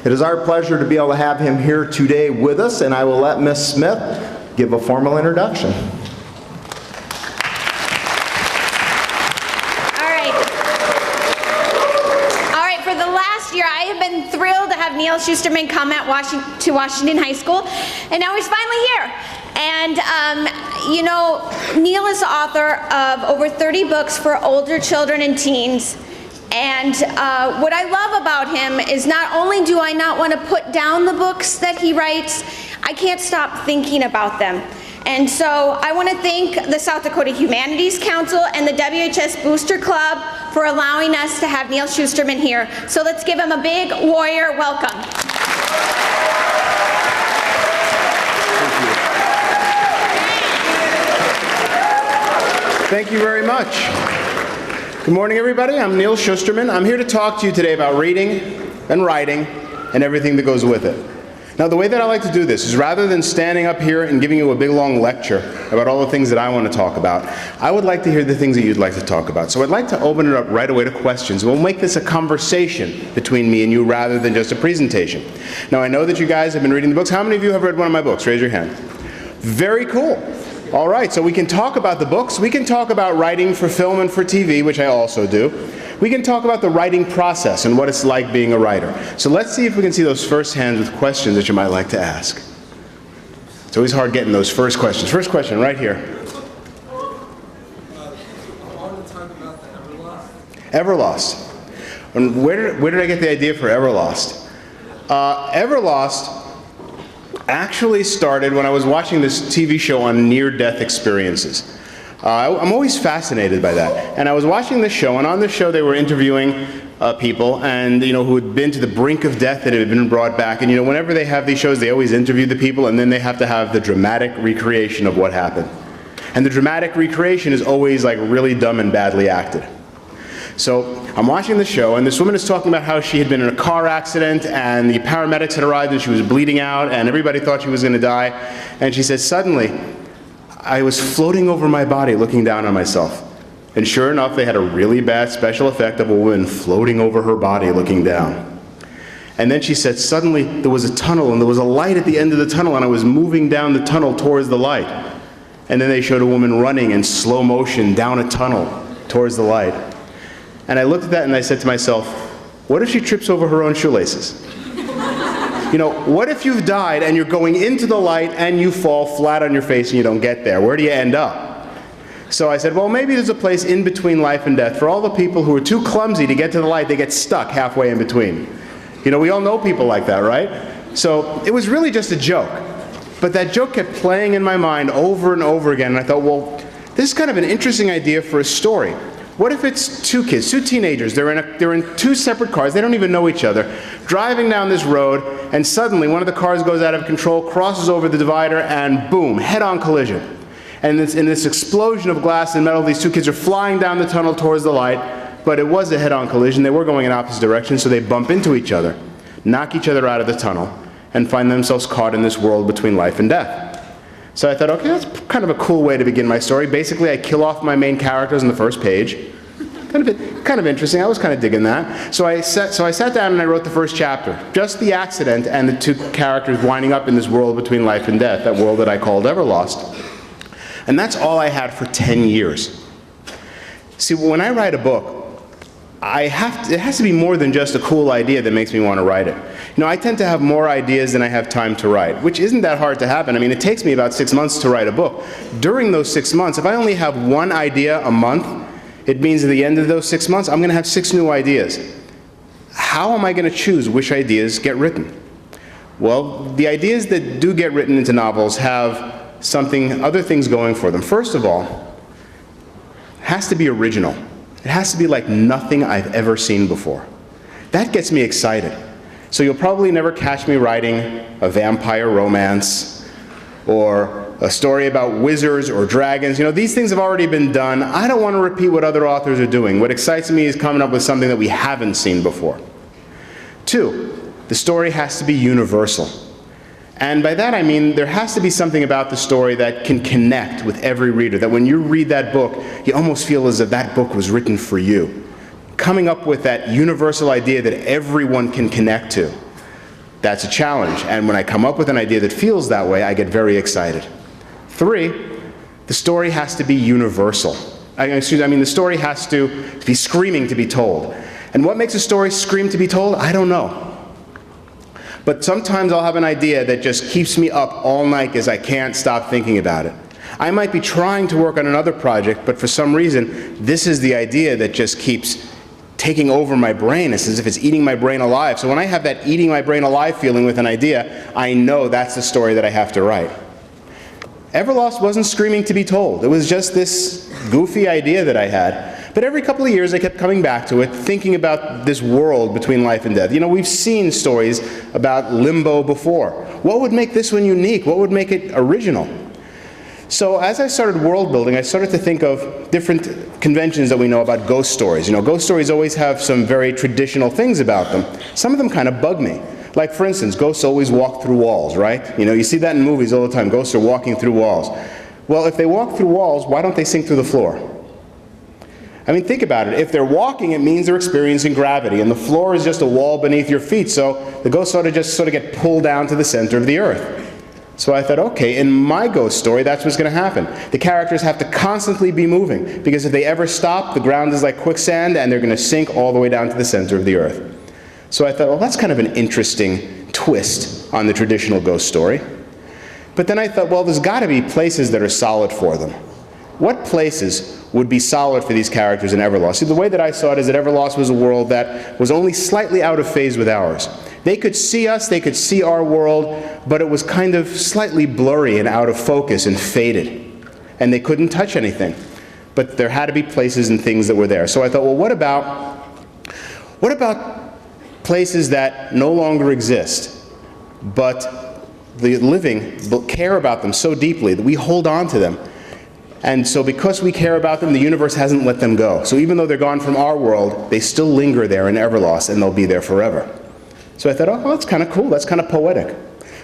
It is our pleasure to be able to have him here today with us, and I will let Ms. Smith give a formal introduction. I have been thrilled to have Neal Shusterman come to Washington High School, and now he's finally here. And, you know, Neal is the author of over 30 books for older children and teens. And what I love about him is not only do I not want to put down the books that he writes, I can't stop thinking about them. And so I want to thank the South Dakota Humanities Council and the WHS Booster Club for allowing us to have Neal Shusterman here. So let's give him a big warrior welcome. Thank you very much. Good morning, everybody. I'm Neal Shusterman. I'm here to talk to you today about reading and writing and everything that goes with it. Now, the way that I like to do this is rather than standing up here and giving you a big long lecture about all the things that I want to talk about, I would like to hear the things that you'd like to talk about. So I'd like to open it up right away to questions. We'll make this a conversation between me and you rather than just a presentation. Now, I know that you guys have been reading the books. How many of you have read one of my books? Raise your hand. Very cool. All right, so we can talk about the books. We can talk about writing for film and for TV, which I also do. We can talk about the writing process and what it's like being a writer. So let's see if we can see those first hands with questions that you might like to ask. It's always hard getting those first questions. First question, right here. I want to talk about the Everlost. Everlost. And where did I get the idea for Everlost? Everlost actually started when I was watching this TV show on near-death experiences. I'm always fascinated by that. And I was watching this show, and on this show they were interviewing people and who had been to the brink of death that had been brought back. And whenever they have these shows, they always interview the people, and then they have to have the dramatic recreation of what happened. And the dramatic recreation is always like really dumb and badly acted. So I'm watching the show, and this woman is talking about how she had been in a car accident, and the paramedics had arrived, and she was bleeding out, and everybody thought she was going to die. And she said, suddenly, I was floating over my body looking down on myself. And sure enough, they had a really bad special effect of a woman floating over her body looking down. And then she said, suddenly there was a tunnel and there was a light at the end of the tunnel, and I was moving down the tunnel towards the light. And then they showed a woman running in slow motion down a tunnel towards the light. And I looked at that and I said to myself, what if she trips over her own shoelaces? What if you've died and you're going into the light and you fall flat on your face and you don't get there? Where do you end up? So I said, well, maybe there's a place in between life and death. For all the people who are too clumsy to get to the light, they get stuck halfway in between. We all know people like that, right? So it was really just a joke. But that joke kept playing in my mind over and over again. And I thought, well, this is kind of an interesting idea for a story. What if it's two kids, two teenagers, they're in two separate cars, they don't even know each other, driving down this road, and suddenly one of the cars goes out of control, crosses over the divider, and boom, head-on collision. And in this explosion of glass and metal, these two kids are flying down the tunnel towards the light, but it was a head-on collision. They were going in opposite directions, so they bump into each other, knock each other out of the tunnel, and find themselves caught in this world between life and death. So I thought, okay, that's kind of a cool way to begin my story. Basically, I kill off my main characters on the first page. Kind of interesting. I was kind of digging that. So I sat down and I wrote the first chapter. Just the accident and the two characters winding up in this world between life and death, that world that I called Everlost. And that's all I had for 10 years. See, when I write a book, it has to be more than just a cool idea that makes me want to write it. I tend to have more ideas than I have time to write, which isn't that hard to happen. I mean, it takes me about 6 months to write a book. During those 6 months, if I only have one idea a month, it means at the end of those 6 months, I'm going to have 6 new ideas. How am I going to choose which ideas get written? Well, the ideas that do get written into novels have other things going for them. First of all, it has to be original. It has to be like nothing I've ever seen before. That gets me excited. So you'll probably never catch me writing a vampire romance or a story about wizards or dragons. These things have already been done. I don't want to repeat what other authors are doing. What excites me is coming up with something that we haven't seen before. 2, the story has to be universal. And by that I mean there has to be something about the story that can connect with every reader, that when you read that book, you almost feel as if that book was written for you. Coming up with that universal idea that everyone can connect to. That's a challenge. And when I come up with an idea that feels that way, I get very excited. 3, the story has to be universal. The story has to be screaming to be told. And what makes a story scream to be told? I don't know. But sometimes I'll have an idea that just keeps me up all night because I can't stop thinking about it. I might be trying to work on another project, but for some reason, this is the idea that just keeps taking over my brain. It's as if it's eating my brain alive. So when I have that eating my brain alive feeling with an idea, I know that's the story that I have to write. Everlost wasn't screaming to be told. It was just this goofy idea that I had. But every couple of years I kept coming back to it, thinking about this world between life and death. You know, we've seen stories about limbo before. What would make this one unique? What would make it original? So as I started world building, I started to think of different conventions that we know about ghost stories. You know, ghost stories always have some very traditional things about them. Some of them kind of bug me. Like, for instance, ghosts always walk through walls, right? You know, you see that in movies all the time. Ghosts are walking through walls. Well, if they walk through walls, why don't they sink through the floor? I mean, think about it. If they're walking, it means they're experiencing gravity, and the floor is just a wall beneath your feet, so the ghosts ought to just sort of get pulled down to the center of the earth. So I thought, okay, in my ghost story, that's what's going to happen. The characters have to constantly be moving, because if they ever stop, the ground is like quicksand, and they're going to sink all the way down to the center of the earth. So I thought, well, that's kind of an interesting twist on the traditional ghost story. But then I thought, well, there's got to be places that are solid for them. What places would be solid for these characters in Everlost? See, the way that I saw it is that Everlost was a world that was only slightly out of phase with ours. They could see us, they could see our world, but it was kind of slightly blurry and out of focus and faded. And they couldn't touch anything. But there had to be places and things that were there. So I thought, well, what about places that no longer exist, but the living care about them so deeply that we hold on to them? And so because we care about them, the universe hasn't let them go. So even though they're gone from our world, they still linger there in Everlost, and they'll be there forever. So I thought, oh, well, that's kind of cool. That's kind of poetic.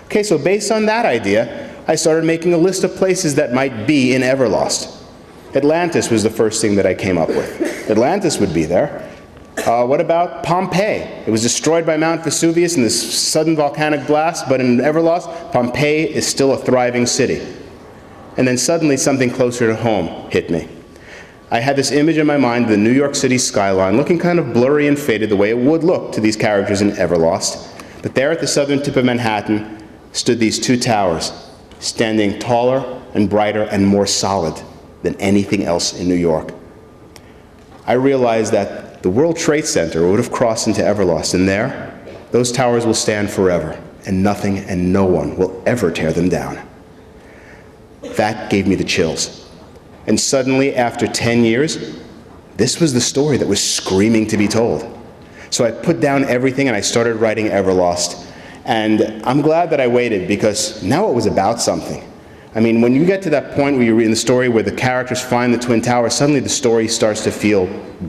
Okay, so based on that idea, I started making a list of places that might be in Everlost. Atlantis was the first thing that I came up with. Atlantis would be there. What about Pompeii? It was destroyed by Mount Vesuvius in this sudden volcanic blast, but in Everlost, Pompeii is still a thriving city. And then suddenly something closer to home hit me. I had this image in my mind of the New York City skyline looking kind of blurry and faded the way it would look to these characters in Everlost. But there at the southern tip of Manhattan stood these 2 towers, standing taller and brighter and more solid than anything else in New York. I realized that the World Trade Center would have crossed into Everlost, and there, those towers will stand forever, and nothing and no one will ever tear them down. That gave me the chills. And suddenly, after 10 years, this was the story that was screaming to be told. So I put down everything and I started writing Everlost. And I'm glad that I waited, because now it was about something. I mean, when you get to that point where you're in the story where the characters find the Twin Towers, suddenly the story starts to feel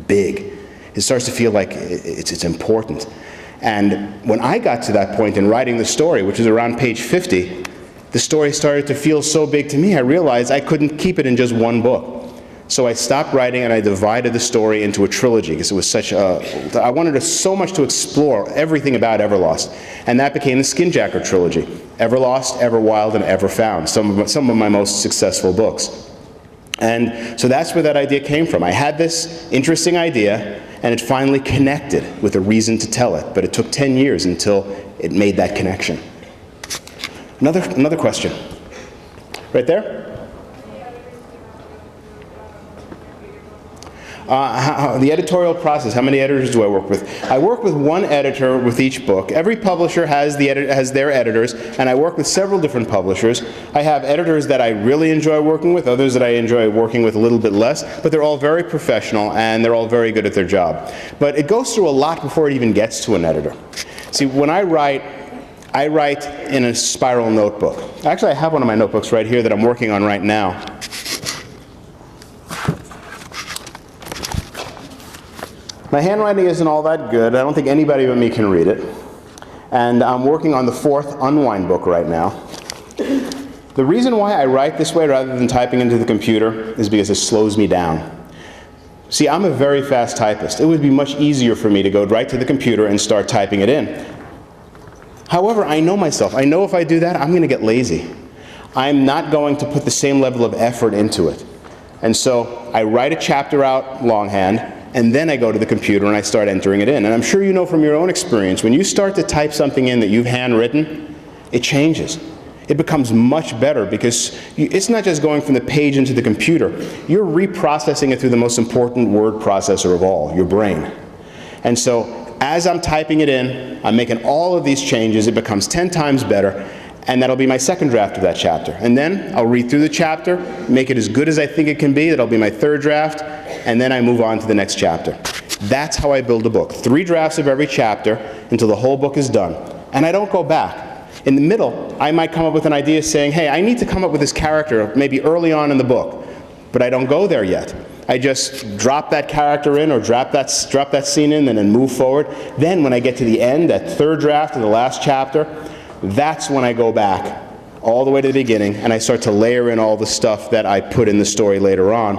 big. It starts to feel like it's important. And when I got to that point in writing the story, which is around page 50, the story started to feel so big to me, I realized I couldn't keep it in just one book. So I stopped writing and I divided the story into a trilogy, because it was I wanted so much to explore everything about Everlost. And that became the Skinjacker trilogy: Everlost, Everwild, and Everfound, some of my most successful books. And so that's where that idea came from. I had this interesting idea, and it finally connected with a reason to tell it, but it took 10 years until it made that connection. Another question. Right there? The editorial process, how many editors do I work with? I work with one editor with each book. Every publisher has their editors, and I work with several different publishers. I have editors that I really enjoy working with, others that I enjoy working with a little bit less, but they're all very professional, and they're all very good at their job. But it goes through a lot before it even gets to an editor. See, when I write in a spiral notebook. Actually, I have one of my notebooks right here that I'm working on right now. My handwriting isn't all that good. I don't think anybody but me can read it. And I'm working on the 4th Unwind book right now. The reason why I write this way rather than typing into the computer is because it slows me down. See, I'm a very fast typist. It would be much easier for me to go right to the computer and start typing it in. However, I know myself. I know if I do that, I'm going to get lazy. I'm not going to put the same level of effort into it. And so I write a chapter out longhand, and then I go to the computer and I start entering it in. And I'm sure you know from your own experience, when you start to type something in that you've handwritten, it changes. It becomes much better because it's not just going from the page into the computer. You're reprocessing it through the most important word processor of all, your brain. And so as I'm typing it in, I'm making all of these changes. It becomes 10 times better, and that'll be my second draft of that chapter. And then I'll read through the chapter, make it as good as I think it can be. That'll be my third draft, and then I move on to the next chapter. That's how I build a book. 3 drafts of every chapter until the whole book is done. And I don't go back. In the middle, I might come up with an idea saying, hey, I need to come up with this character maybe early on in the book, but I don't go there yet. I just drop that character in or drop that scene in and then move forward. Then when I get to the end, that third draft of the last chapter, that's when I go back all the way to the beginning and I start to layer in all the stuff that I put in the story later on.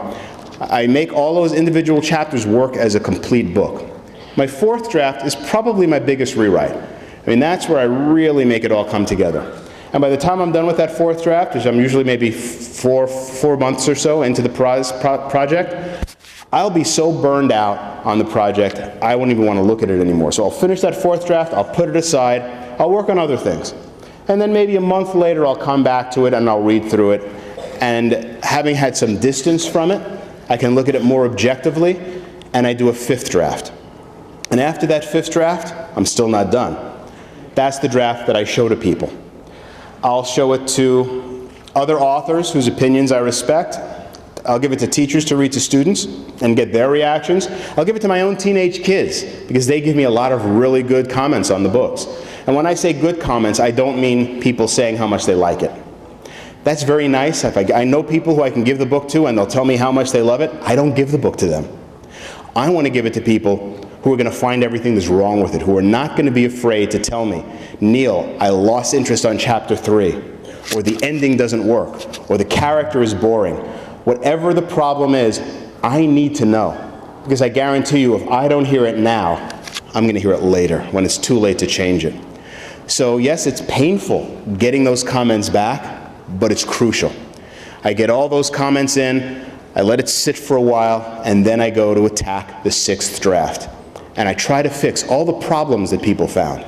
I make all those individual chapters work as a complete book. My fourth draft is probably my biggest rewrite. I mean, that's where I really make it all come together. And by the time I'm done with that fourth draft, which I'm usually maybe four months or so into the project, I'll be so burned out on the project, I won't even want to look at it anymore. So I'll finish that fourth draft, I'll put it aside, I'll work on other things. And then maybe a month later, I'll come back to it and I'll read through it. And having had some distance from it, I can look at it more objectively, and I do a fifth draft. And after that fifth draft, I'm still not done. That's the draft that I show to people. I'll show it to other authors whose opinions I respect. I'll give it to teachers to read to students and get their reactions. I'll give it to my own teenage kids because they give me a lot of really good comments on the books. And when I say good comments, I don't mean people saying how much they like it. That's very nice. If I know people who I can give the book to and they'll tell me how much they love it, I don't give the book to them. I want to give it to people who are going to find everything that's wrong with it, who are not going to be afraid to tell me, Neal, I lost interest on chapter 3, or the ending doesn't work, or the character is boring. Whatever the problem is, I need to know. Because I guarantee you, if I don't hear it now, I'm going to hear it later, when it's too late to change it. So yes, it's painful getting those comments back, but it's crucial. I get all those comments in, I let it sit for a while, and then I go to attack the sixth draft. And I try to fix all the problems that people found.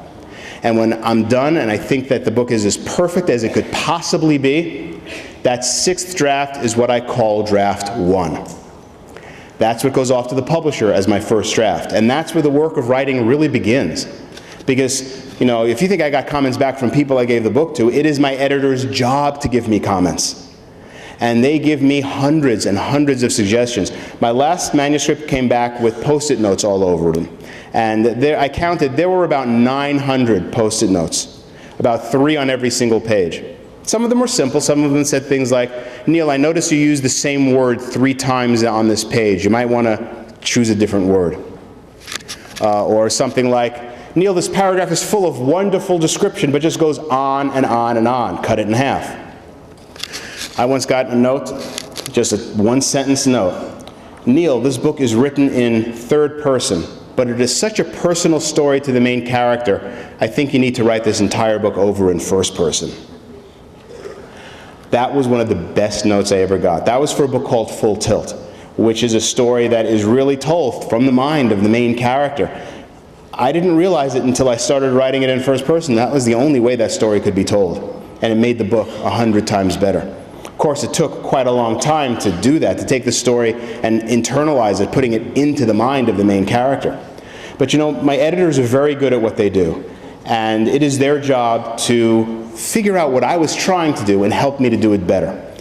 And when I'm done and I think that the book is as perfect as it could possibly be, that sixth draft is what I call draft 1. That's what goes off to the publisher as my first draft. And that's where the work of writing really begins. Because, you know, if you think I got comments back from people I gave the book to, it is my editor's job to give me comments. And they give me hundreds and hundreds of suggestions. My last manuscript came back with Post-it notes all over them. And I counted, there were about 900 Post-it notes, about 3 on every single page. Some of them were simple. Some of them said things like, Neal, I noticed you used the same word 3 times on this page. You might want to choose a different word. Or something like, Neal, this paragraph is full of wonderful description, but just goes on and on and on. Cut it in half. I once got a note, just a 1-sentence note. Neal, this book is written in third person, but it is such a personal story to the main character, I think you need to write this entire book over in first person. That was one of the best notes I ever got. That was for a book called Full Tilt, which is a story that is really told from the mind of the main character. I didn't realize it until I started writing it in first person. That was the only way that story could be told, and it made the book 100 times better. Of course, it took quite a long time to do that, to take the story and internalize it, putting it into the mind of the main character. But you know, my editors are very good at what they do, and it is their job to figure out what I was trying to do and help me to do it better.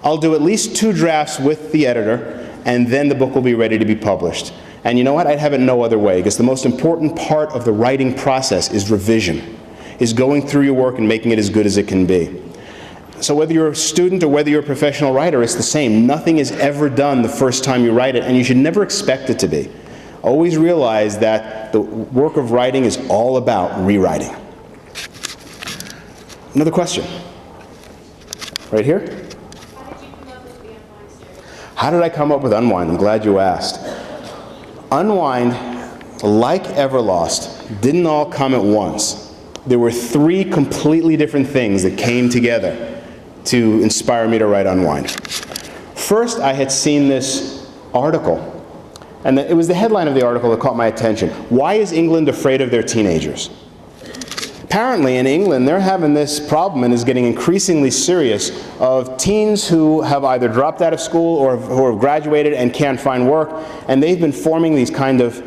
I'll do at least 2 drafts with the editor, and then the book will be ready to be published. And you know what? I'd have it no other way, because the most important part of the writing process is revision, is going through your work and making it as good as it can be. So whether you're a student or whether you're a professional writer, it's the same. Nothing is ever done the first time you write it, and you should never expect it to be. Always realize that the work of writing is all about rewriting. Another question. Right here? How did I come up with Unwind? I'm glad you asked. Unwind, like Everlost, didn't all come at once. there were three completely different things that came together to inspire me to write Unwind. First, I had seen this article, and it was the headline of the article that caught my attention. Why is England afraid of their teenagers? Apparently in England, they're having this problem, and is getting increasingly serious, of teens who have either dropped out of school or who have graduated and can't find work, and they've been forming these kind of,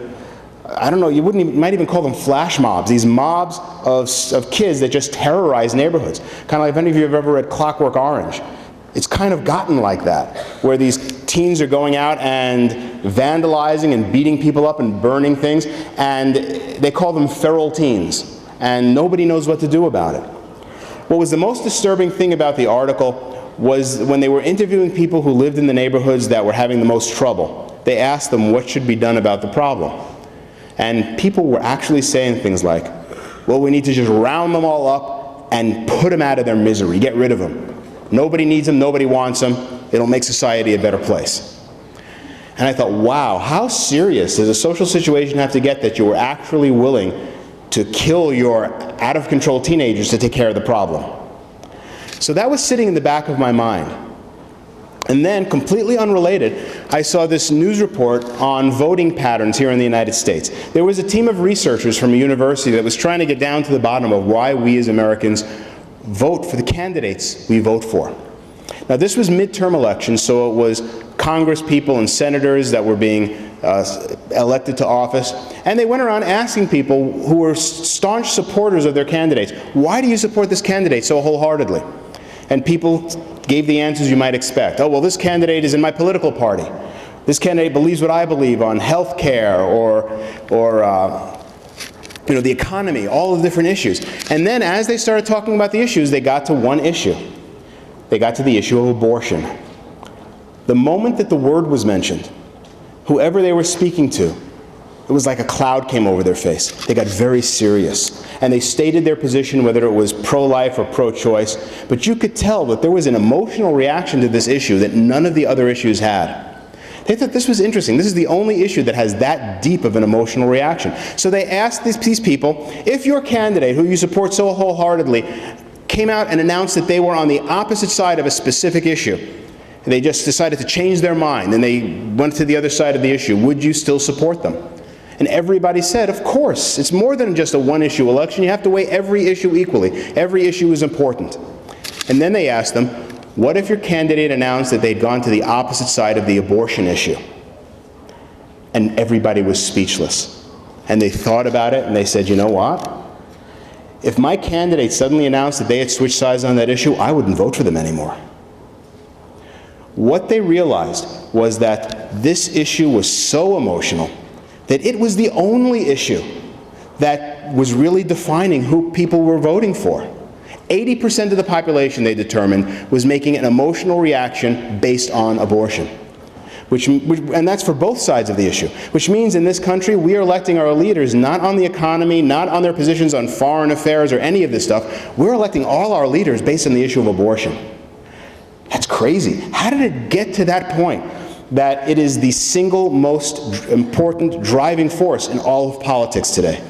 I don't know, you might even call them flash mobs, these mobs of kids that just terrorize neighborhoods. Kind of like if any of you have ever read Clockwork Orange. It's kind of gotten like that, where these teens are going out and vandalizing and beating people up and burning things, and they call them feral teens, and nobody knows what to do about it. What was the most disturbing thing about the article was when they were interviewing people who lived in the neighborhoods that were having the most trouble. They asked them what should be done about the problem. And people were actually saying things like, well, we need to just round them all up and put them out of their misery, get rid of them. Nobody needs them, nobody wants them, it'll make society a better place. And I thought, wow, how serious does a social situation have to get that you were actually willing to kill your out-of-control teenagers to take care of the problem? So that was sitting in the back of my mind. And then, completely unrelated, I saw this news report on voting patterns here in the United States. There was a team of researchers from a university that was trying to get down to the bottom of why we as Americans vote for the candidates we vote for. Now, this was midterm elections, so it was Congress people and senators that were being elected to office, and they went around asking people who were staunch supporters of their candidates, why do you support this candidate so wholeheartedly? And people gave the answers you might expect. Oh, well, this candidate is in my political party. This candidate believes what I believe on health care or the economy, all of the different issues. And then as they started talking about the issues, they got to one issue. They got to the issue of abortion. The moment that the word was mentioned, whoever they were speaking to, it was like a cloud came over their face. They got very serious. And they stated their position, whether it was pro-life or pro-choice. But you could tell that there was an emotional reaction to this issue that none of the other issues had. They thought this was interesting. This is the only issue that has that deep of an emotional reaction. So they asked these people, if your candidate, who you support so wholeheartedly, came out and announced that they were on the opposite side of a specific issue, and they just decided to change their mind, and they went to the other side of the issue, would you still support them? And everybody said, of course. It's more than just a one-issue election. You have to weigh every issue equally. Every issue is important. And then they asked them, what if your candidate announced that they'd gone to the opposite side of the abortion issue? And everybody was speechless. And they thought about it, and they said, you know what? If my candidate suddenly announced that they had switched sides on that issue, I wouldn't vote for them anymore. What they realized was that this issue was so emotional that it was the only issue that was really defining who people were voting for. 80% of the population, they determined, was making an emotional reaction based on abortion. And that's for both sides of the issue. Which means in this country, we are electing our leaders not on the economy, not on their positions on foreign affairs or any of this stuff. We're electing all our leaders based on the issue of abortion. That's crazy. How did it get to that point? That it is the single most important driving force in all of politics today.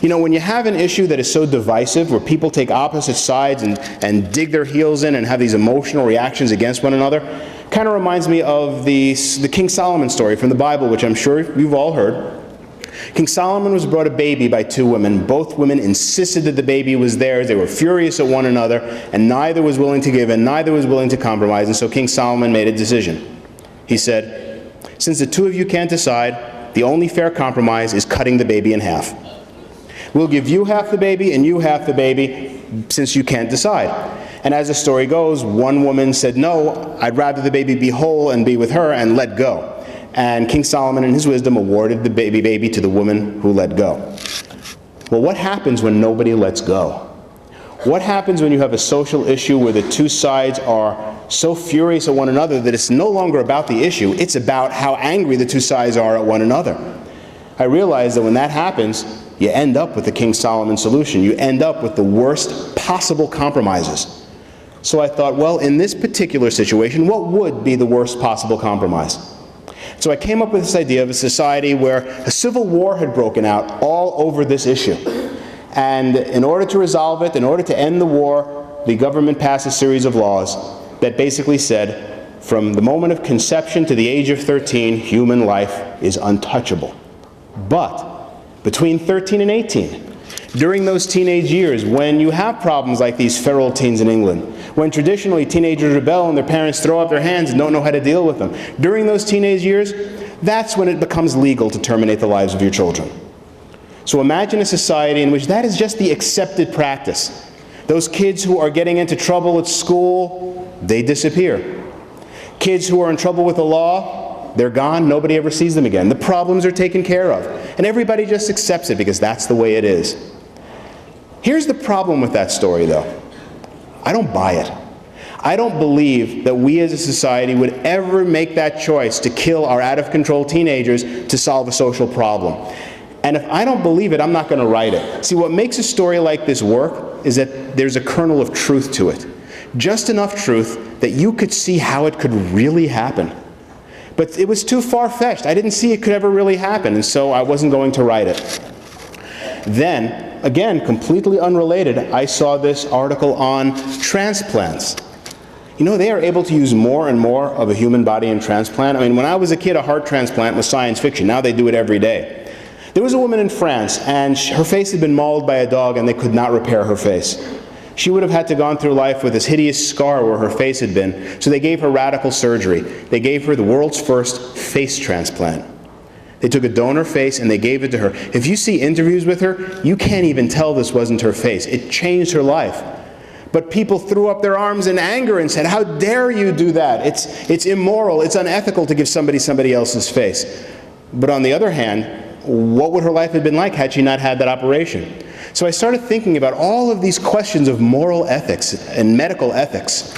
You know, when you have an issue that is so divisive, where people take opposite sides and dig their heels in and have these emotional reactions against one another, kind of reminds me of the King Solomon story from the Bible, which I'm sure you've all heard. King Solomon was brought a baby by two women. Both women insisted that the baby was theirs. They were furious at one another, and neither was willing to give and neither was willing to compromise, and so King Solomon made a decision. He said, since the two of you can't decide, the only fair compromise is cutting the baby in half. We'll give you half the baby and you half the baby, since you can't decide. And as the story goes, one woman said, no, I'd rather the baby be whole and be with her, and let go. And King Solomon, in his wisdom, awarded the baby to the woman who let go. Well, what happens when nobody lets go? What happens when you have a social issue where the two sides are so furious at one another that it's no longer about the issue, it's about how angry the two sides are at one another? I realize that when that happens, you end up with the King Solomon solution. You end up with the worst possible compromises. So I thought, well, in this particular situation, what would be the worst possible compromise? So I came up with this idea of a society where a civil war had broken out all over this issue. And in order to resolve it, in order to end the war, the government passed a series of laws that basically said, from the moment of conception to the age of 13, human life is untouchable. But between 13 and 18, during those teenage years, when you have problems like these feral teens in England, when traditionally teenagers rebel and their parents throw up their hands and don't know how to deal with them, during those teenage years, that's when it becomes legal to terminate the lives of your children. So imagine a society in which that is just the accepted practice. Those kids who are getting into trouble at school, they disappear. Kids who are in trouble with the law, they're gone, nobody ever sees them again. The problems are taken care of. And everybody just accepts it because that's the way it is. Here's the problem with that story, though. I don't buy it. I don't believe that we as a society would ever make that choice to kill our out-of-control teenagers to solve a social problem. And if I don't believe it, I'm not going to write it. See, what makes a story like this work is that there's a kernel of truth to it. Just enough truth that you could see how it could really happen. But it was too far-fetched. I didn't see it could ever really happen, and so I wasn't going to write it. Then, again, completely unrelated, I saw this article on transplants. You know, they are able to use more and more of a human body in transplant. I mean, when I was a kid, a heart transplant was science fiction. Now they do it every day. There was a woman in France, and her face had been mauled by a dog, and they could not repair her face. She would have had to gone through life with this hideous scar where her face had been, so they gave her radical surgery. They gave her the world's first face transplant. They took a donor face and they gave it to her. If you see interviews with her, you can't even tell this wasn't her face. It changed her life. But people threw up their arms in anger and said, "How dare you do that? It's immoral, it's unethical to give somebody else's face." But on the other hand, what would her life have been like had she not had that operation? So I started thinking about all of these questions of moral ethics and medical ethics.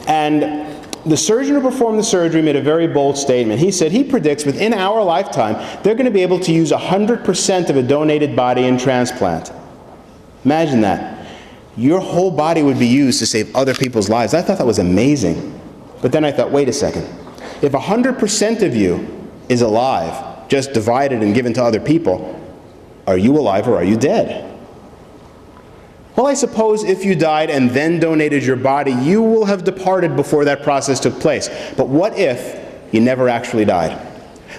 And the surgeon who performed the surgery made a very bold statement. He said he predicts within our lifetime, they're going to be able to use 100% of a donated body in transplant. Imagine that. Your whole body would be used to save other people's lives. I thought that was amazing. But then I thought, wait a second. If 100% of you is alive, just divided and given to other people, are you alive or are you dead? Well, I suppose if you died and then donated your body, you will have departed before that process took place. But what if you never actually died?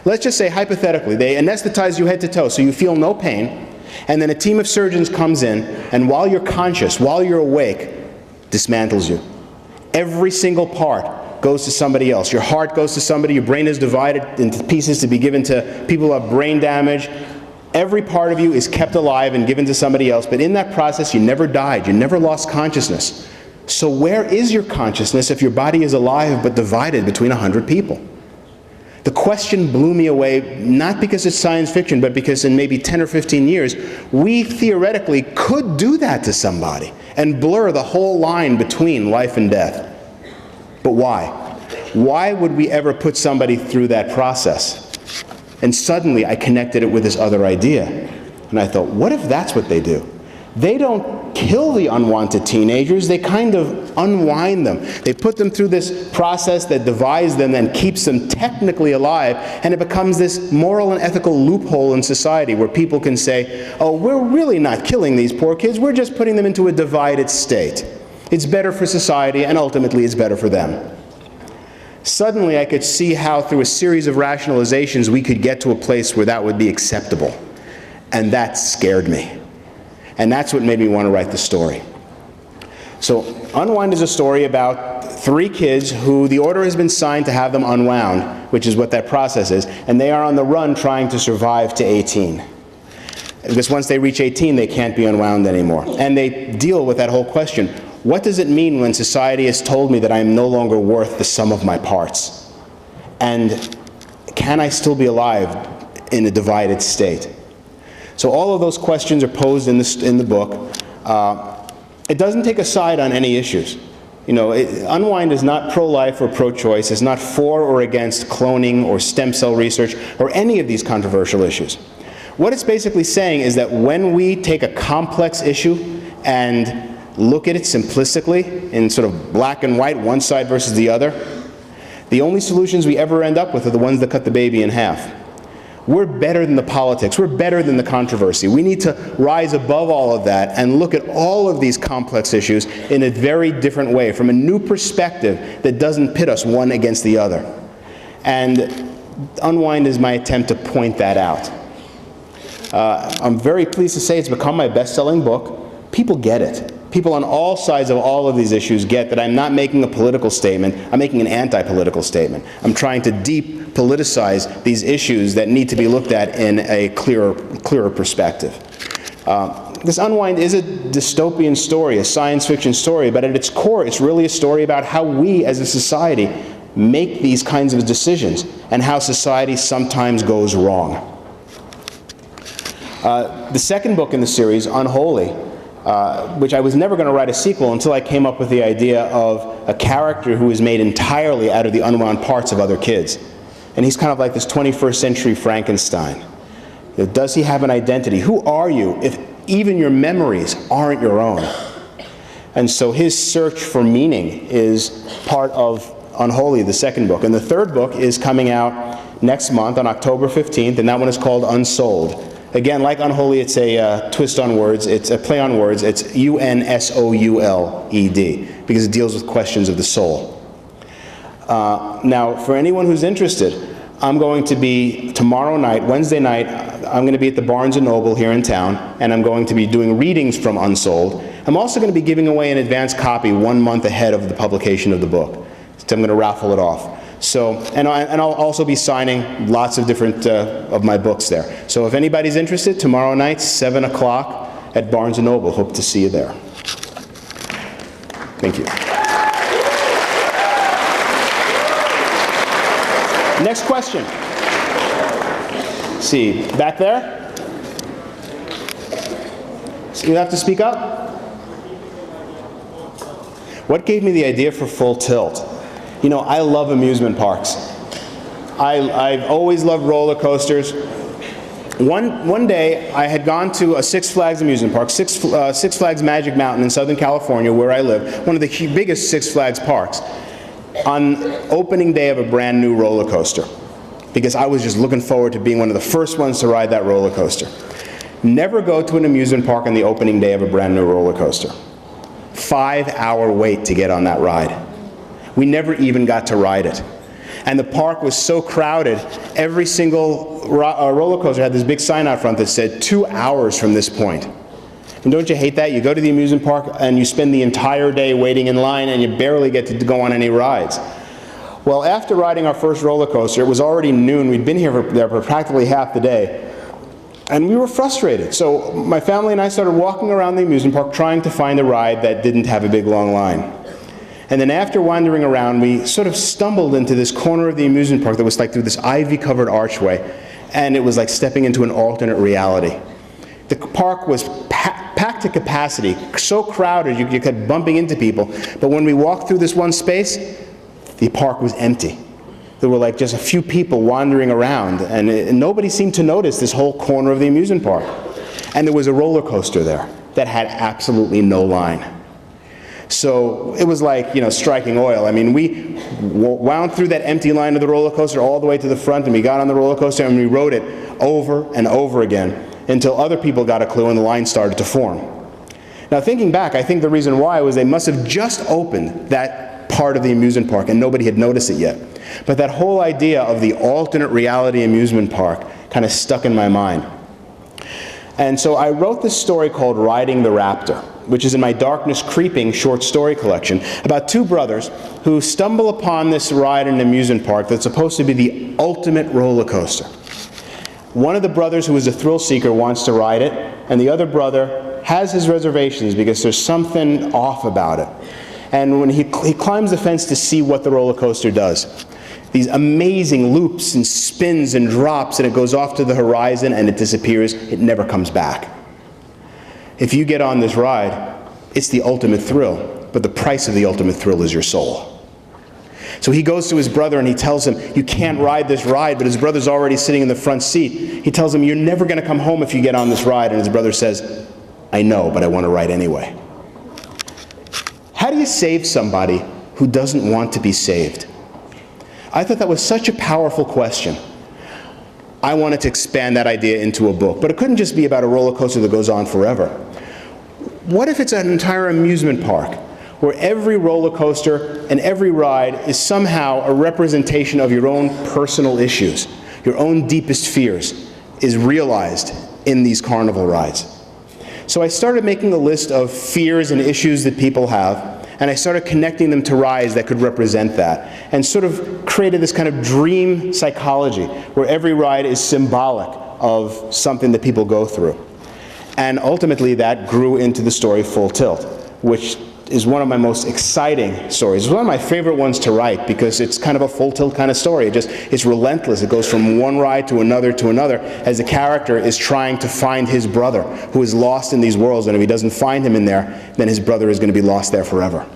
Let's just say, hypothetically, they anesthetize you head to toe so you feel no pain, and then a team of surgeons comes in, and while you're conscious, while you're awake, dismantles you. Every single part goes to somebody else. Your heart goes to somebody, your brain is divided into pieces to be given to people who have brain damage. Every part of you is kept alive and given to somebody else, but in that process you never died, you never lost consciousness. So where is your consciousness if your body is alive but divided between 100 people? The question blew me away, not because it's science fiction, but because in maybe 10 or 15 years, we theoretically could do that to somebody and blur the whole line between life and death. But why? Why would we ever put somebody through that process? And suddenly I connected it with this other idea. And I thought, what if that's what they do? They don't kill the unwanted teenagers, they kind of unwind them. They put them through this process that divides them and keeps them technically alive, and it becomes this moral and ethical loophole in society where people can say, oh, we're really not killing these poor kids, we're just putting them into a divided state. It's better for society, and ultimately it's better for them. Suddenly I could see how through a series of rationalizations we could get to a place where that would be acceptable. And that scared me. And that's what made me want to write the story. So Unwind is a story about 3 kids who the order has been signed to have them unwound, which is what that process is, and they are on the run trying to survive to 18. Because once they reach 18, they can't be unwound anymore. And they deal with that whole question. What does it mean when society has told me that I am no longer worth the sum of my parts? And can I still be alive in a divided state? So all of those questions are posed in the book. It doesn't take a side on any issues. You know, Unwind is not pro-life or pro-choice. It's not for or against cloning or stem cell research or any of these controversial issues. What it's basically saying is that when we take a complex issue and look at it simplistically in sort of black and white, one side versus the other, the only solutions we ever end up with are the ones that cut the baby in half. We're better than the politics. We're better than the controversy. We need to rise above all of that and look at all of these complex issues in a very different way, from a new perspective that doesn't pit us one against the other. And Unwind is my attempt to point that out. I'm very pleased to say it's become my best-selling book. People get it. People on all sides of all of these issues get that I'm not making a political statement, I'm making an anti-political statement. I'm trying to depoliticize these issues that need to be looked at in a clearer perspective. This Unwind is a dystopian story, a science fiction story, but at its core it's really a story about how we as a society make these kinds of decisions and how society sometimes goes wrong. The second book in the series, Unholy, which I was never going to write a sequel until I came up with the idea of a character who is made entirely out of the unwound parts of other kids. And he's kind of like this 21st century Frankenstein. Does he have an identity? Who are you if even your memories aren't your own? And so his search for meaning is part of Unholy, the second book. And the third book is coming out next month on October 15th, and that one is called Unsouled. Again, like Unholy, it's a twist on words, it's a play on words, it's U-N-S-O-U-L-E-D, because it deals with questions of the soul. Now, for anyone who's interested, I'm going to be, tomorrow night, Wednesday night, I'm going to be at the Barnes & Noble here in town, and I'm going to be doing readings from Unsouled. I'm also going to be giving away an advance copy 1 month ahead of the publication of the book. So I'm going to raffle it off. So, and I'll also be signing lots of different of my books there. So if anybody's interested, tomorrow night, 7 o'clock at Barnes & Noble. Hope to see you there. Thank you. Next question. Let's see, back there? So you have to speak up? What gave me the idea for Full Tilt? You know, I love amusement parks. I've always loved roller coasters. One day, I had gone to a Six Flags amusement park, Six Flags Magic Mountain in Southern California, where I live, one of the biggest Six Flags parks, on opening day of a brand new roller coaster, because I was just looking forward to being one of the first ones to ride that roller coaster. Never go to an amusement park on the opening day of a brand new roller coaster. 5-hour wait to get on that ride. We never even got to ride it. And the park was so crowded, every single roller coaster had this big sign out front that said 2 hours from this point. And don't you hate that? You go to the amusement park and you spend the entire day waiting in line and you barely get to go on any rides. Well, after riding our first roller coaster, it was already noon. We'd been here for practically half the day. And we were frustrated. So my family and I started walking around the amusement park trying to find a ride that didn't have a big long line. And then after wandering around, we sort of stumbled into this corner of the amusement park that was like through this ivy-covered archway, and it was like stepping into an alternate reality. The park was packed to capacity, so crowded you kept bumping into people, but when we walked through this one space, the park was empty. There were like just a few people wandering around, and nobody seemed to notice this whole corner of the amusement park. And there was a roller coaster there that had absolutely no line. So it was like, you know, striking oil. I mean, we wound through that empty line of the roller coaster all the way to the front, and we got on the roller coaster and we rode it over and over again until other people got a clue and the line started to form. Now, thinking back, I think the reason why was they must have just opened that part of the amusement park and nobody had noticed it yet. But that whole idea of the alternate reality amusement park kind of stuck in my mind. And so I wrote this story called Riding the Raptor, which is in my Darkness Creeping short story collection, about two brothers who stumble upon this ride in an amusement park that's supposed to be the ultimate roller coaster. One of the brothers, who is a thrill seeker, wants to ride it, and the other brother has his reservations because there's something off about it. And when he climbs the fence to see what the roller coaster does, these amazing loops and spins and drops, and it goes off to the horizon and it disappears. It never comes back. If you get on this ride, it's the ultimate thrill, but the price of the ultimate thrill is your soul. So he goes to his brother and he tells him, you can't ride this ride, but his brother's already sitting in the front seat. He tells him, you're never going to come home if you get on this ride, and his brother says, I know, but I want to ride anyway. How do you save somebody who doesn't want to be saved? I thought that was such a powerful question. I wanted to expand that idea into a book. But it couldn't just be about a roller coaster that goes on forever. What if it's an entire amusement park where every roller coaster and every ride is somehow a representation of your own personal issues, your own deepest fears is realized in these carnival rides? So I started making a list of fears and issues that people have, and I started connecting them to rides that could represent that, and sort of created this kind of dream psychology where every ride is symbolic of something that people go through. And ultimately that grew into the story Full Tilt, which is one of my most exciting stories. It's one of my favorite ones to write because it's kind of a full tilt kind of story. It's relentless. It goes from one ride to another as the character is trying to find his brother who is lost in these worlds, and if he doesn't find him in there, then his brother is going to be lost there forever.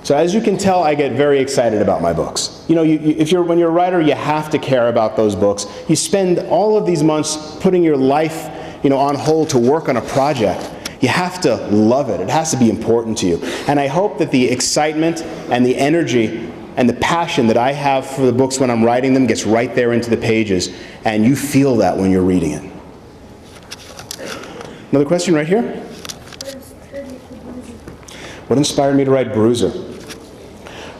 So as you can tell, I get very excited about my books. You know, when you're a writer, you have to care about those books. You spend all of these months putting your life, on hold to work on a project. You have to love it. It has to be important to you. And I hope that the excitement and the energy and the passion that I have for the books when I'm writing them gets right there into the pages, and you feel that when you're reading it. Another question right here? What inspired me to write Bruiser?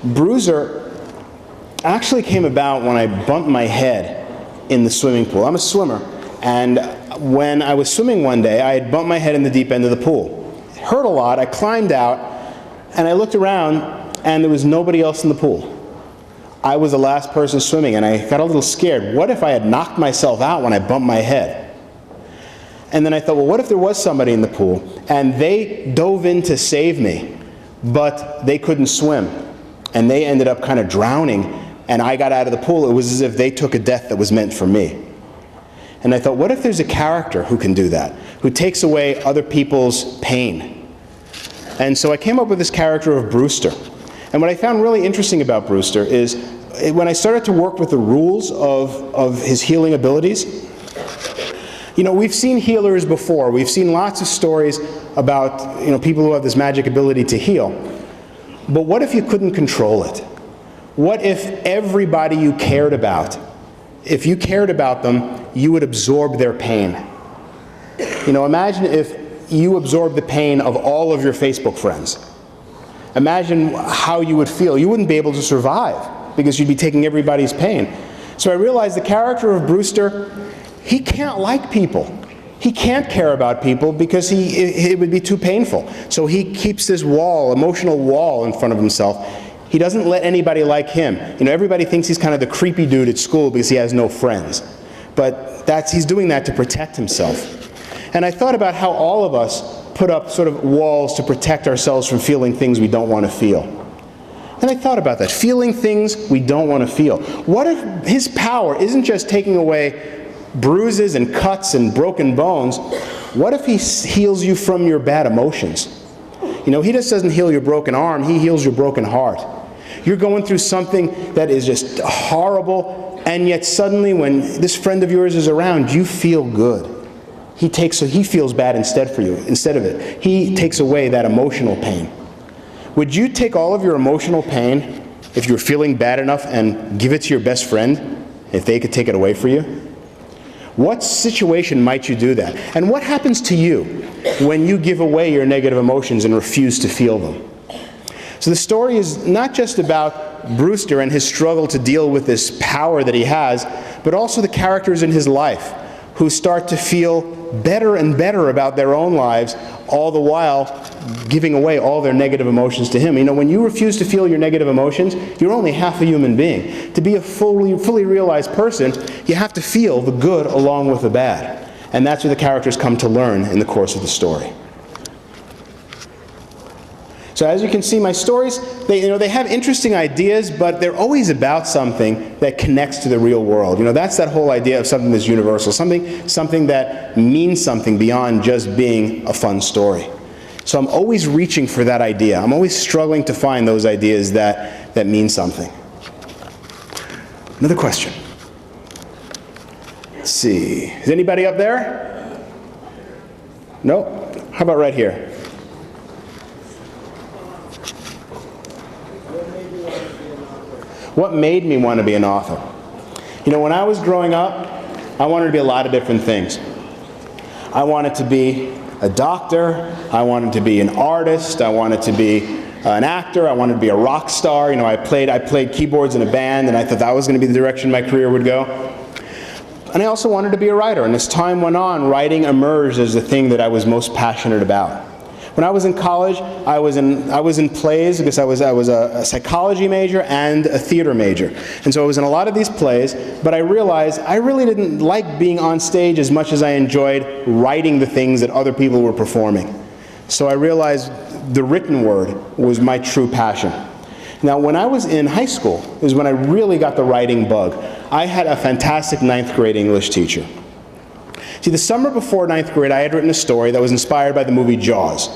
Bruiser actually came about when I bumped my head in the swimming pool. I'm a swimmer, and when I was swimming one day, I had bumped my head in the deep end of the pool. It hurt a lot. I climbed out, and I looked around, and there was nobody else in the pool. I was the last person swimming, and I got a little scared. What if I had knocked myself out when I bumped my head? And then I thought, well, what if there was somebody in the pool, and they dove in to save me, but they couldn't swim, and they ended up kind of drowning, and I got out of the pool. It was as if they took a death that was meant for me. And I thought, what if there's a character who can do that, who takes away other people's pain? And so I came up with this character of Brewster. And what I found really interesting about Brewster is when I started to work with the rules of his healing abilities, we've seen healers before. We've seen lots of stories about people who have this magic ability to heal. But what if you couldn't control it? What if everybody you cared about, if you cared about them, you would absorb their pain? Imagine if you absorbed the pain of all of your Facebook friends. Imagine how you would feel. You wouldn't be able to survive because you'd be taking everybody's pain. So I realized the character of Brewster, he can't like people. He can't care about people because it would be too painful. So he keeps this wall, emotional wall in front of himself. He doesn't let anybody like him. Everybody thinks he's kind of the creepy dude at school because he has no friends. But he's doing that to protect himself. And I thought about how all of us put up sort of walls to protect ourselves from feeling things we don't want to feel. And I thought about that, feeling things we don't want to feel. What if his power isn't just taking away bruises and cuts and broken bones? What if he heals you from your bad emotions? He just doesn't heal your broken arm, he heals your broken heart. You're going through something that is just horrible, and yet suddenly when this friend of yours is around, you feel good. He feels bad instead of it. He takes away that emotional pain. Would you take all of your emotional pain, if you're feeling bad enough, and give it to your best friend, if they could take it away for you? What situation might you do that? And what happens to you when you give away your negative emotions and refuse to feel them? So the story is not just about Brewster and his struggle to deal with this power that he has, but also the characters in his life who start to feel better and better about their own lives, all the while giving away all their negative emotions to him. When you refuse to feel your negative emotions, you're only half a human being. To be a fully realized person, you have to feel the good along with the bad. And that's what the characters come to learn in the course of the story. So as you can see, my stories, they have interesting ideas, but they're always about something that connects to the real world. That's that whole idea of something that's universal, something that means something beyond just being a fun story. So I'm always reaching for that idea. I'm always struggling to find those ideas that mean something. Another question. Let's see. Is anybody up there? No? How about right here? What made me want to be an author? You know, when I was growing up, I wanted to be a lot of different things. I wanted to be a doctor, I wanted to be an artist, I wanted to be an actor, I wanted to be a rock star. You know, I played keyboards in a band, and I thought that was going to be the direction my career would go. And I also wanted to be a writer, and as time went on, writing emerged as the thing that I was most passionate about. When I was in college, I was in plays because I was a psychology major and a theater major. And so I was in a lot of these plays, but I realized I really didn't like being on stage as much as I enjoyed writing the things that other people were performing. So I realized the written word was my true passion. Now, when I was in high school is when I really got the writing bug. I had a fantastic 9th grade English teacher. See, the summer before 9th grade, I had written a story that was inspired by the movie Jaws.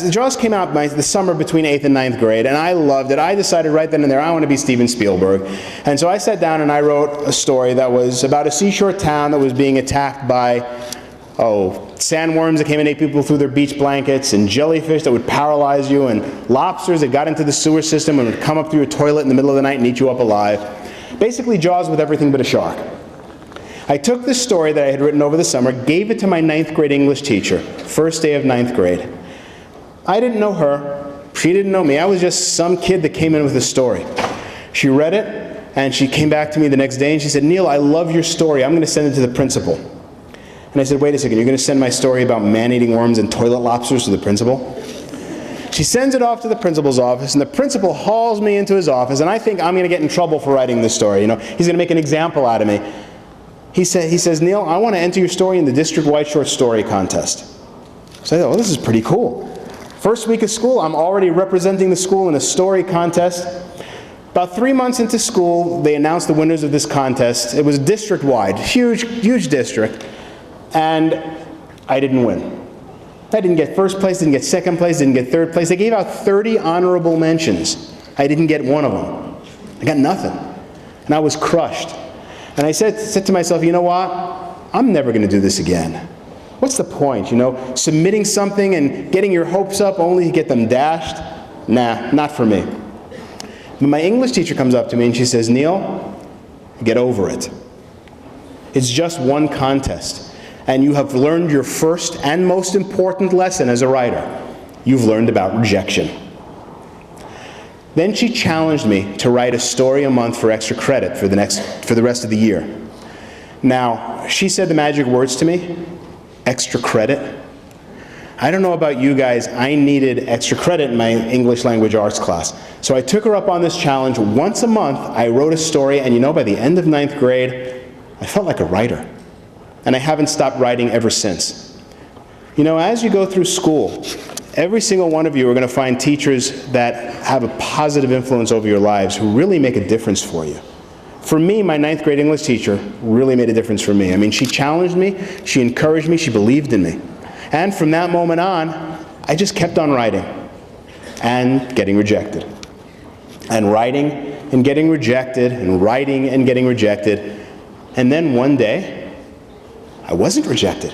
Jaws came out the summer between 8th and 9th grade, and I loved it. I decided right then and there I want to be Steven Spielberg. And so I sat down and I wrote a story that was about a seashore town that was being attacked by, sandworms that came and ate people through their beach blankets, and jellyfish that would paralyze you, and lobsters that got into the sewer system and would come up through your toilet in the middle of the night and eat you up alive. Basically Jaws with everything but a shark. I took this story that I had written over the summer, gave it to my 9th grade English teacher, first day of 9th grade. I didn't know her, she didn't know me, I was just some kid that came in with a story. She read it, and she came back to me the next day and she said, "Neal, I love your story, I'm going to send it to the principal." And I said, "Wait a second, you're going to send my story about man-eating worms and toilet lobsters to the principal?" She sends it off to the principal's office, and the principal hauls me into his office, and I think I'm going to get in trouble for writing this story. You know, he's going to make an example out of me. He says, "Neal, I want to enter your story in the district-wide short story contest." So I thought, well, this is pretty cool. First week of school, I'm already representing the school in a story contest. About 3 months into school, they announced the winners of this contest. It was district-wide, huge district, and I didn't win. I didn't get first place, didn't get second place, didn't get third place. They gave out 30 honorable mentions. I didn't get one of them. I got nothing. And I was crushed. And I said to myself, you know what? I'm never going to do this again. What's the point, you know? Submitting something and getting your hopes up only to get them dashed? Nah, not for me. But my English teacher comes up to me and she says, "Neal, get over it. It's just one contest. And you have learned your first and most important lesson as a writer. You've learned about rejection." Then she challenged me to write a story a month for extra credit for the rest of the year. Now, she said the magic words to me, extra credit. I don't know about you guys, I needed extra credit in my English language arts class. So I took her up on this challenge. Once a month, I wrote a story, and you know, by the end of 9th grade, I felt like a writer. And I haven't stopped writing ever since. You know, as you go through school, every single one of you are going to find teachers that have a positive influence over your lives who really make a difference for you. For me, my 9th grade English teacher really made a difference for me. I mean, she challenged me, she encouraged me, she believed in me. And from that moment on, I just kept on writing and getting rejected. And writing and getting rejected, and writing and getting rejected. And then one day, I wasn't rejected.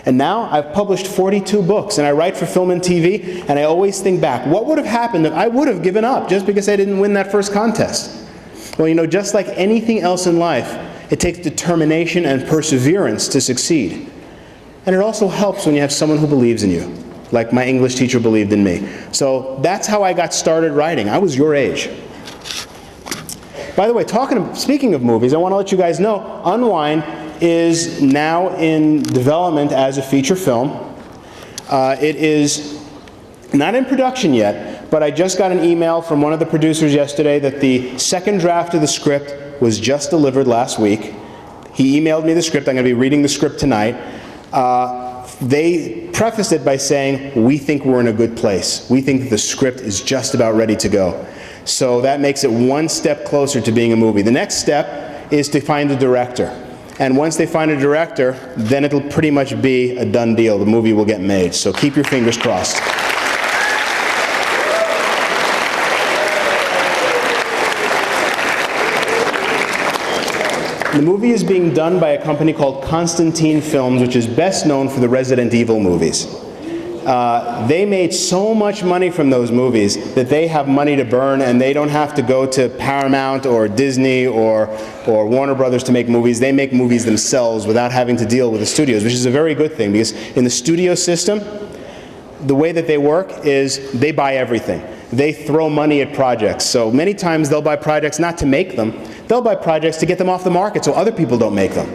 And now I've published 42 books, and I write for film and TV, and I always think back, what would have happened if I would have given up just because I didn't win that first contest? Well, you know, just like anything else in life, it takes determination and perseverance to succeed. And it also helps when you have someone who believes in you, like my English teacher believed in me. So that's how I got started writing. I was your age. By the way, speaking of movies, I want to let you guys know, Unwind is now in development as a feature film. It is not in production yet, but I just got an email from one of the producers yesterday that the second draft of the script was just delivered last week. He emailed me the script. I'm going to be reading the script tonight. They prefaced it by saying, "We think we're in a good place. We think the script is just about ready to go." So that makes it one step closer to being a movie. The next step is to find a director. And once they find a director, then it'll pretty much be a done deal. The movie will get made. So keep your fingers crossed. The movie is being done by a company called Constantine Films, which is best known for the Resident Evil movies. they made so much money from those movies that they have money to burn, and they don't have to go to Paramount or Disney or Warner Brothers to make movies. They make movies themselves without having to deal with the studios, which is a very good thing, because in the studio system, the way that they work is they buy everything. They throw money at projects. So many times they'll buy projects not to make them, they'll buy projects to get them off the market so other people don't make them.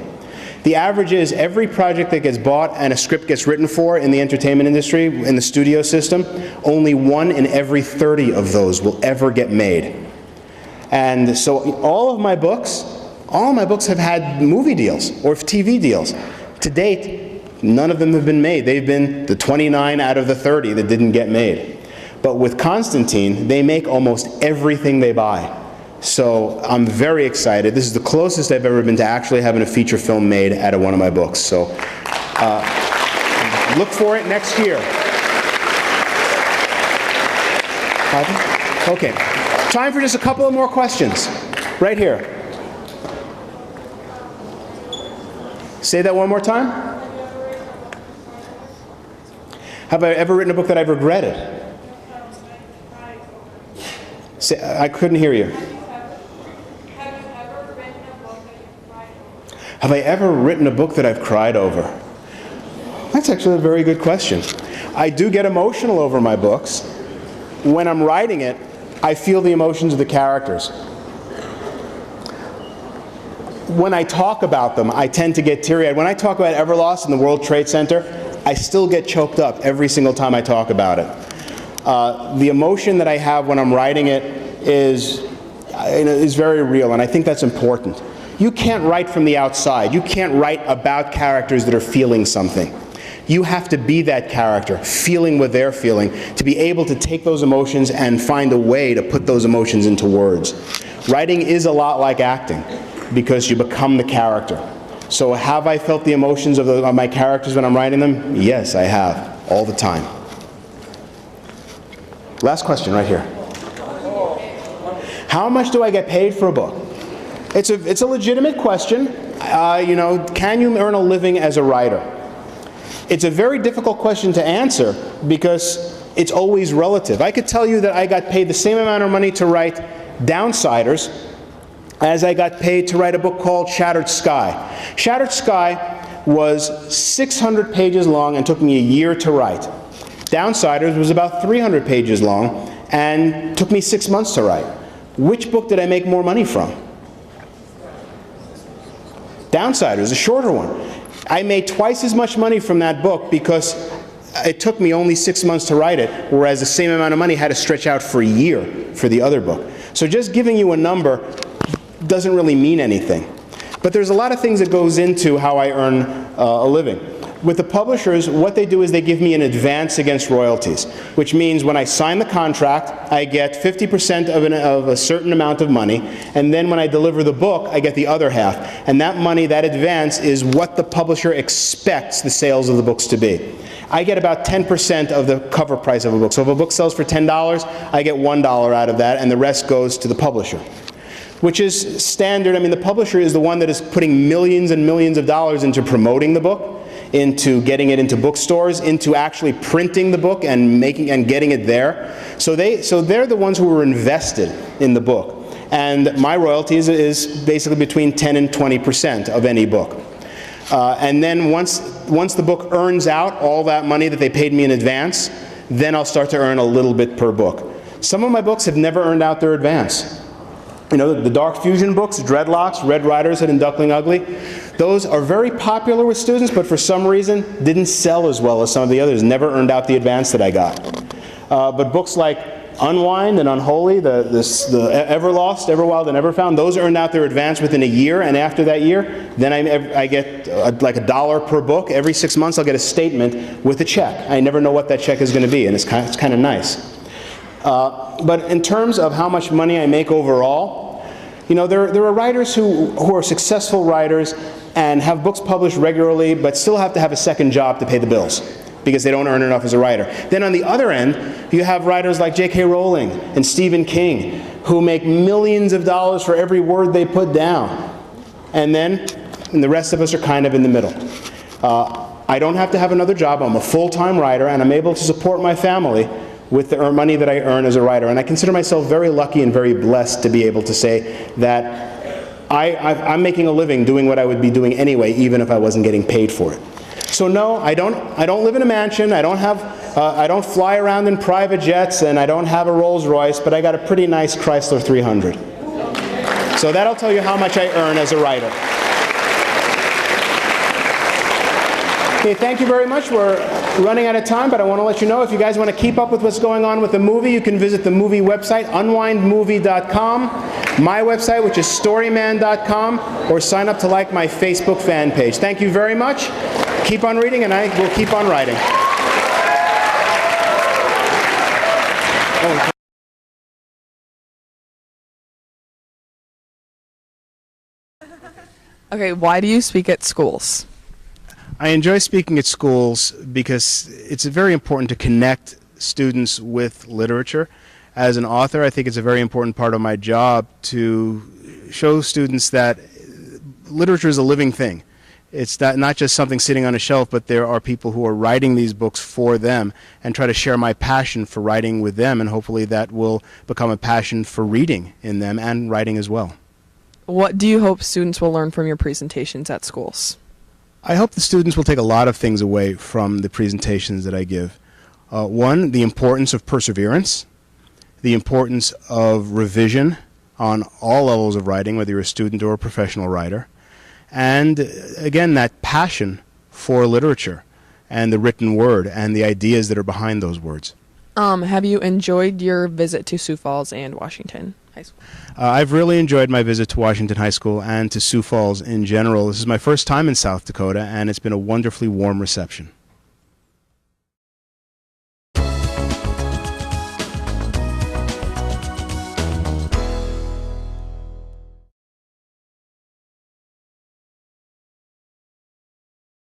The average is every project that gets bought and a script gets written for in the entertainment industry, in the studio system, only 1 in every 30 of those will ever get made. And so all of my books have had movie deals or TV deals. To date, none of them have been made. They've been the 29 out of the 30 that didn't get made. But with Constantine, they make almost everything they buy. So I'm very excited. This is the closest I've ever been to actually having a feature film made out of one of my books. So look for it next year. Okay, time for just a couple of more questions. Right here. Say that one more time. Have I ever written a book that I've regretted? Say, I couldn't hear you. Have I ever written a book that I've cried over? That's actually a very good question. I do get emotional over my books. When I'm writing it, I feel the emotions of the characters. When I talk about them, I tend to get teary-eyed. When I talk about Everlost and the World Trade Center, I still get choked up every single time I talk about it. The emotion that I have when I'm writing it is very real, and I think that's important. You can't write from the outside. You can't write about characters that are feeling something. You have to be that character, feeling what they're feeling, to be able to take those emotions and find a way to put those emotions into words. Writing is a lot like acting, because you become the character. So have I felt the emotions of my characters when I'm writing them? Yes, I have, all the time. Last question right here. How much do I get paid for a book? It's a legitimate question. Can you earn a living as a writer? It's a very difficult question to answer because it's always relative. I could tell you that I got paid the same amount of money to write Downsiders as I got paid to write a book called Shattered Sky. Shattered Sky was 600 pages long and took me a year to write. Downsiders was about 300 pages long and took me 6 months to write. Which book did I make more money from? Downsiders, a shorter one. I made twice as much money from that book because it took me only 6 months to write it, whereas the same amount of money had to stretch out for a year for the other book. So just giving you a number doesn't really mean anything. But there's a lot of things that goes into how I earn a living. With the publishers, what they do is they give me an advance against royalties, which means when I sign the contract, I get 50% of a certain amount of money, and then when I deliver the book, I get the other half. And that money, that advance, is what the publisher expects the sales of the books to be. I get about 10% of the cover price of a book. So if a book sells for $10, I get $1 out of that, and the rest goes to the publisher, which is standard. I mean, the publisher is the one that is putting millions and millions of dollars into promoting the book, into getting it into bookstores, into actually printing the book and getting it there. So they're the ones who are invested in the book. And my royalties is basically between 10 and 20% of any book. And then once the book earns out all that money that they paid me in advance, then I'll start to earn a little bit per book. Some of my books have never earned out their advance. You know, the Dark Fusion books, Dreadlocks, Red Riders Hood, and Duckling Ugly, those are very popular with students, but for some reason didn't sell as well as some of the others, never earned out the advance that I got. But books like Unwind and Unholy, the Everlost, Everwild, and Everfound, those earned out their advance within a year, and after that year, then I get like $1 per book. Every 6 months I'll get a statement with a check. I never know what that check is going to be, and it's kind of nice. But in terms of how much money I make overall, you know, there are writers who are successful writers and have books published regularly, but still have to have a second job to pay the bills because they don't earn enough as a writer. Then on the other end, you have writers like J.K. Rowling and Stephen King who make millions of dollars for every word they put down. And the rest of us are kind of in the middle. I don't have to have another job. I'm a full-time writer, and I'm able to support my family with the money that I earn as a writer. And I consider myself very lucky and very blessed to be able to say that I'm making a living doing what I would be doing anyway, even if I wasn't getting paid for it. So no, I don't live in a mansion. I don't fly around in private jets, and I don't have a Rolls Royce, but I got a pretty nice Chrysler 300. So that'll tell you how much I earn as a writer. Okay, thank you very much. We're running out of time, but I want to let you know if you guys want to keep up with what's going on with the movie, you can visit the movie website, unwindmovie.com, my website, which is storyman.com, or sign up to like my Facebook fan page. Thank you very much. Keep on reading, and I will keep on writing. Okay, why do you speak at schools? I enjoy speaking at schools because it's very important to connect students with literature. As an author, I think it's a very important part of my job to show students that literature is a living thing. It's not just something sitting on a shelf, but there are people who are writing these books for them, and try to share my passion for writing with them, and hopefully that will become a passion for reading in them and writing as well. What do you hope students will learn from your presentations at schools? I hope the students will take a lot of things away from the presentations that I give. One, the importance of perseverance, the importance of revision on all levels of writing, whether you're a student or a professional writer, and again, that passion for literature and the written word and the ideas that are behind those words. Have you enjoyed your visit to Sioux Falls and Washington High School? I've really enjoyed my visit to Washington High School and to Sioux Falls in general. This is my first time in South Dakota, and it's been a wonderfully warm reception.